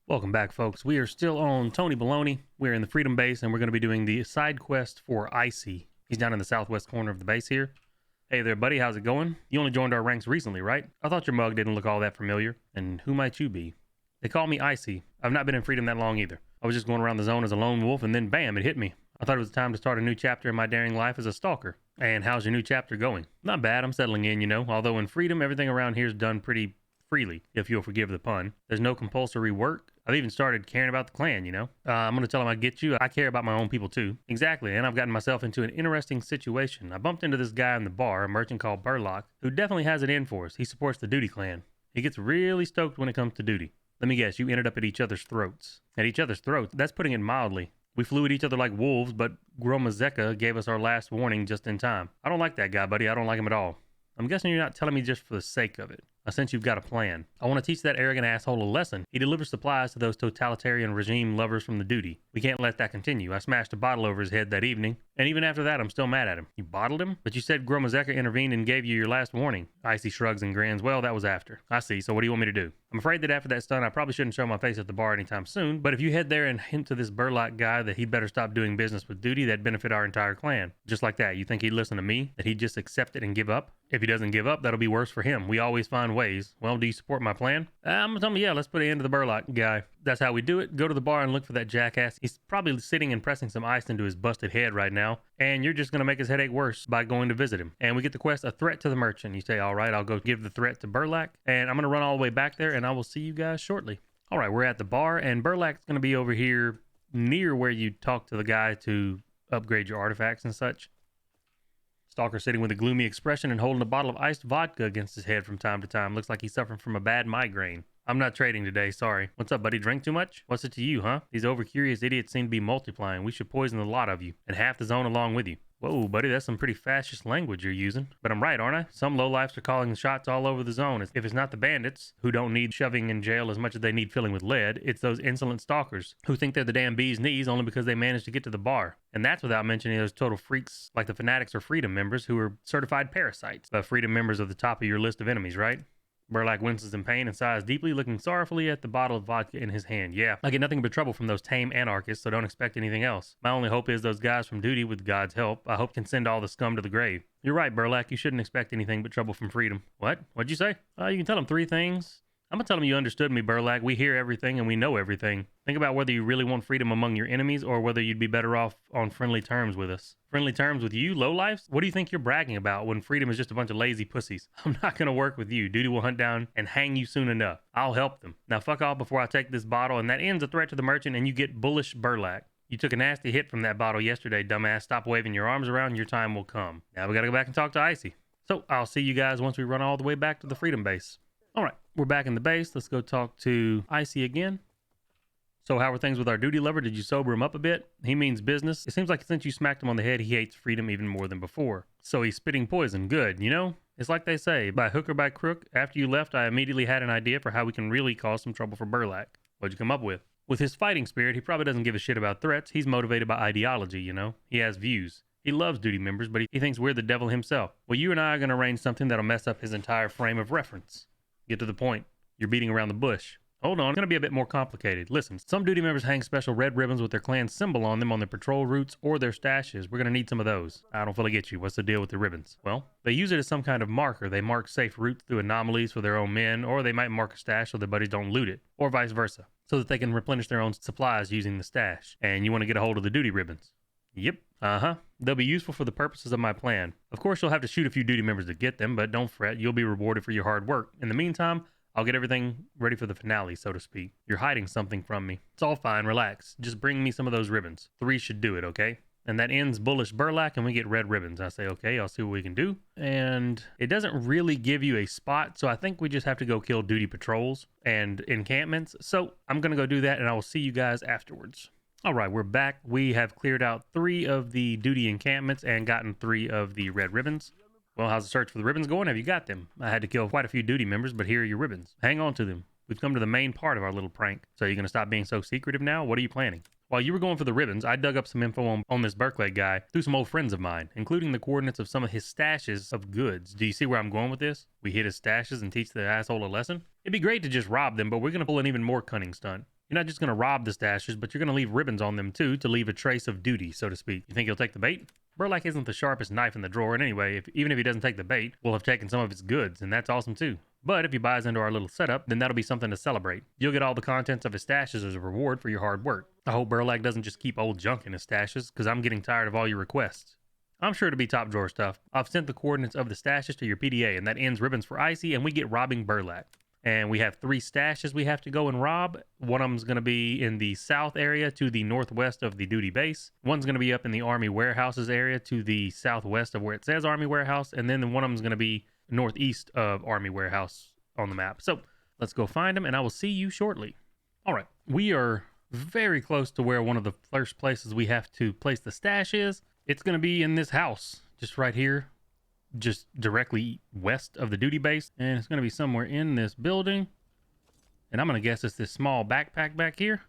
Welcome back, folks. We are still on Tony Baloney. We're in the Freedom Base, and we're going to be doing the side quest for Icy. He's down in the southwest corner of the base here. Hey there, buddy. How's it going? You only joined our ranks recently, right? I thought your mug didn't look all that familiar. And who might you be? They call me Icy. I've not been in Freedom that long either. I was just going around the zone as a lone wolf, and then bam, it hit me. I thought it was time to start a new chapter in my daring life as a stalker. And how's your new chapter going? Not bad. I'm settling in, you know. Although in Freedom, everything around here is done pretty freely, if you'll forgive the pun. There's no compulsory work. I've even started caring about the clan, you know? I'm going to tell them I get you. I care about my own people too. Exactly, and I've gotten myself into an interesting situation. I bumped into this guy in the bar, a merchant called Burlock, who definitely has it in for us. He supports the Duty clan. He gets really stoked when it comes to duty. Let me guess, you ended up at each other's throats. At each other's throats? That's putting it mildly. We flew at each other like wolves, but Gromazeka gave us our last warning just in time. I don't like that guy, buddy. I don't like him at all. I'm guessing you're not telling me just for the sake of it. I sense you've got a plan. I want to teach that arrogant asshole a lesson. He delivers supplies to those totalitarian regime lovers from the Duty. We can't let that continue. I smashed a bottle over his head that evening, and even after that, I'm still mad at him. You bottled him? But you said Gromazeka intervened and gave you your last warning. Icy shrugs and grins. Well, that was after. I see, so what do you want me to do? I'm afraid that after that stunt, I probably shouldn't show my face at the bar anytime soon, but if you head there and hint to this Burlock guy that he'd better stop doing business with Duty, that'd benefit our entire clan. Just like that, you think he'd listen to me? That he'd just accept it and give up? If he doesn't give up, that'll be worse for him. We always find ways. Well, do you support my plan? I'm gonna tell him, yeah, let's put an end to the Burlock guy. That's how we do it. Go to the bar and look for that jackass. He's probably sitting and pressing some ice into his busted head right now, and you're just gonna make his headache worse by going to visit him. And we get the quest, a threat to the merchant. You say, all right, I'll go give the threat to Burlock, and I'm gonna run all the way back there, and I will see you guys shortly. All right, we're at the bar, and Burlock's gonna be over here near where you talk to the guy to upgrade your artifacts and such. Stalker sitting with a gloomy expression and holding a bottle of iced vodka against his head from time to time. Looks like he's suffering from a bad migraine. I'm not trading today, sorry. What's up, buddy? Drink too much? What's it to you, huh? These over-curious idiots seem to be multiplying. We should poison the lot of you, and half the zone along with you. Whoa, buddy, that's some pretty fascist language you're using. But I'm right, aren't I? Some lowlifes are calling the shots all over the zone. If it's not the bandits, who don't need shoving in jail as much as they need filling with lead, it's those insolent stalkers who think they're the damn bee's knees only because they managed to get to the bar. And that's without mentioning those total freaks like the Fanatics or Freedom members who are certified parasites. The Freedom members are the top of your list of enemies, right? Burlock winces in pain and sighs deeply, looking sorrowfully at the bottle of vodka in his hand. Yeah, I get nothing but trouble from those tame anarchists, so don't expect anything else. My only hope is those guys from Duty, with God's help, I hope can send all the scum to the grave. You're right, Burlock, you shouldn't expect anything but trouble from Freedom. What? What'd you say? You can tell them 3 things. I'm gonna tell them you understood me, Burlock. We hear everything and we know everything. Think about whether you really want freedom among your enemies or whether you'd be better off on friendly terms with us. Friendly terms with you, lowlifes? What do you think you're bragging about when freedom is just a bunch of lazy pussies? I'm not gonna work with you. Duty will hunt down and hang you soon enough. I'll help them. Now fuck off before I take this bottle, and that ends a threat to the merchant and you get bullish Burlock. You took a nasty hit from that bottle yesterday, dumbass. Stop waving your arms around. Your time will come. Now we gotta go back and talk to Icy. So I'll see you guys once we run all the way back to the Freedom Base. All right, we're back in the base. Let's go talk to Icy again. So how are things with our Duty lover? Did you sober him up a bit? He means business. It seems like since you smacked him on the head, he hates freedom even more than before. So he's spitting poison. Good, you know? It's like they say, by hook or by crook, after you left, I immediately had an idea for how we can really cause some trouble for Burlock. What'd you come up with? With his fighting spirit, he probably doesn't give a shit about threats. He's motivated by ideology, you know? He has views. He loves Duty members, but he thinks we're the devil himself. Well, you and I are going to arrange something that'll mess up his entire frame of reference. Get to the point. You're beating around the bush. Hold on, it's going to be a bit more complicated. Listen, some Duty members hang special red ribbons with their clan symbol on them on their patrol routes or their stashes. We're going to need some of those. I don't fully get you. What's the deal with the ribbons? Well, they use it as some kind of marker. They mark safe routes through anomalies for their own men, or they might mark a stash so their buddies don't loot it, or vice versa, so that they can replenish their own supplies using the stash. And you want to get a hold of the Duty ribbons. Yep. They'll be useful for the purposes of my plan. Of course, you'll have to shoot a few Duty members to get them, but don't fret. You'll be rewarded for your hard work. In the meantime, I'll get everything ready for the finale, so to speak. You're hiding something from me. It's all fine. Relax. Just bring me some of those ribbons. 3 should do it, okay? And that ends bullish Burlock, and we get red ribbons. I say, okay, I'll see what we can do. And it doesn't really give you a spot, so I think we just have to go kill Duty patrols and encampments. So I'm going to go do that, and I will see you guys afterwards. All right, we're back. We have cleared out 3 of the Duty encampments and gotten 3 of the red ribbons. Well, how's the search for the ribbons going? Have you got them? I had to kill quite a few Duty members, but here are your ribbons. Hang on to them. We've come to the main part of our little prank. So you're going to stop being so secretive now? What are you planning? While you were going for the ribbons, I dug up some info on this Berkeley guy through some old friends of mine, including the coordinates of some of his stashes of goods. Do you see where I'm going with this? We hit his stashes and teach the asshole a lesson? It'd be great to just rob them, but we're going to pull an even more cunning stunt. You're not just going to rob the stashes, but you're going to leave ribbons on them too to leave a trace of duty, so to speak. You think he'll take the bait? Burlak isn't the sharpest knife in the drawer, and anyway, even if he doesn't take the bait, we'll have taken some of his goods, and that's awesome too. But if he buys into our little setup, then that'll be something to celebrate. You'll get all the contents of his stashes as a reward for your hard work. I hope Burlak doesn't just keep old junk in his stashes, because I'm getting tired of all your requests. I'm sure to be top drawer stuff. I've sent the coordinates of the stashes to your PDA, and that ends ribbons for Icy, and we get robbing Burlak. And we have 3 stashes we have to go and rob. One of them's going to be in the south area to the northwest of the duty base. One's going to be up in the Army warehouses area to the southwest of where it says Army warehouse. And then one of them's going to be northeast of Army warehouse on the map. So let's go find them, and I will see you shortly. All right, we are very close to where one of the first places we have to place the stash is. It's going to be in this house, just right here, just directly west of the duty base. And it's going to be somewhere in this building. And I'm going to guess it's this small backpack back here.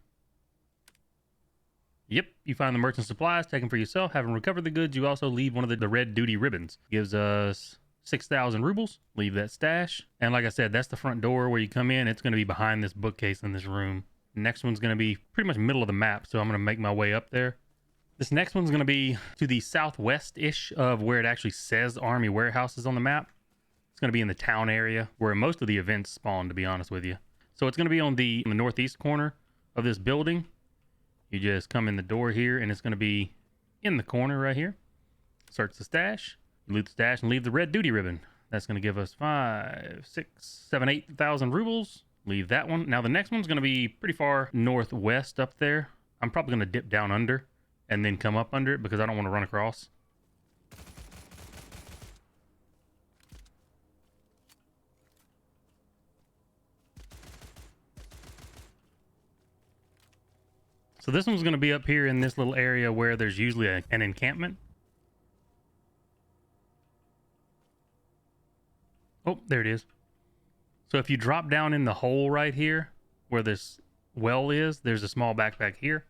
Yep, you find the merchant supplies, take them for yourself. Having recovered the goods, you also leave one of the red duty ribbons. Gives us 6,000 rubles. Leave that stash. And like I said, that's the front door where you come in. It's going to be behind this bookcase in this room. Next one's going to be pretty much middle of the map, so I'm going to make my way up there. This next one's going to be to the southwest-ish of where it actually says Army warehouses on the map. It's going to be in the town area where most of the events spawn, to be honest with you. So it's going to be on the northeast corner of this building. You just come in the door here, and it's going to be in the corner right here. Search the stash, loot the stash, and leave the red duty ribbon. That's going to give us 5, 6, 7, 8,000 rubles. Leave that one. Now the next one's going to be pretty far northwest up there. I'm probably going to dip down under and then come up under it because I don't want to run across. So this one's going to be up here in this little area where there's usually an encampment. Oh, there it is. So if you drop down in the hole right here where this well is, there's a small backpack here.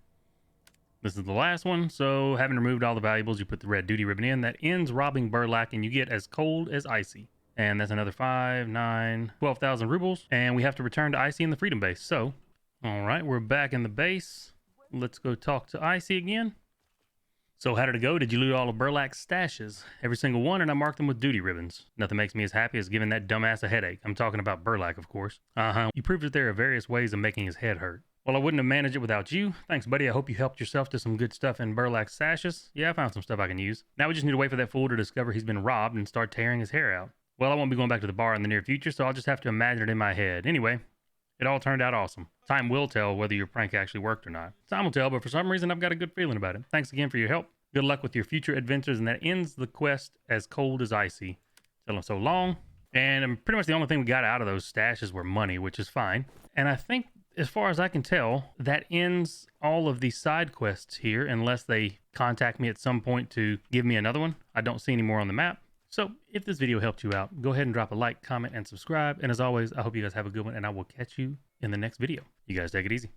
This is the last one. So having removed all the valuables, you put the red duty ribbon in. That ends robbing Burlak, and you get as cold as Icy. And that's another 5, 9, 12,000 rubles. And we have to return to Icy in the Freedom Base. So, all right, we're back in the base. Let's go talk to Icy again. So how did it go? Did you loot all of Burlak's stashes? Every single one, and I marked them with duty ribbons. Nothing makes me as happy as giving that dumbass a headache. I'm talking about Burlak, of course. You proved that there are various ways of making his head hurt. Well, I wouldn't have managed it without you. Thanks, buddy. I hope you helped yourself to some good stuff in Burlak's stashes. Yeah, I found some stuff I can use. Now we just need to wait for that fool to discover he's been robbed and start tearing his hair out. Well, I won't be going back to the bar in the near future, so I'll just have to imagine it in my head. Anyway, it all turned out awesome. Time will tell whether your prank actually worked or not. Time will tell, but for some reason, I've got a good feeling about it. Thanks again for your help. Good luck with your future adventures, and that ends the quest as cold as Icy. Tell him so long. And pretty much the only thing we got out of those stashes were money, which is fine. And I think, as far as I can tell, that ends all of the side quests here, unless they contact me at some point to give me another one. I don't see any more on the map. So if this video helped you out, go ahead and drop a like, comment, and subscribe. And as always, I hope you guys have a good one, and I will catch you in the next video. You guys take it easy.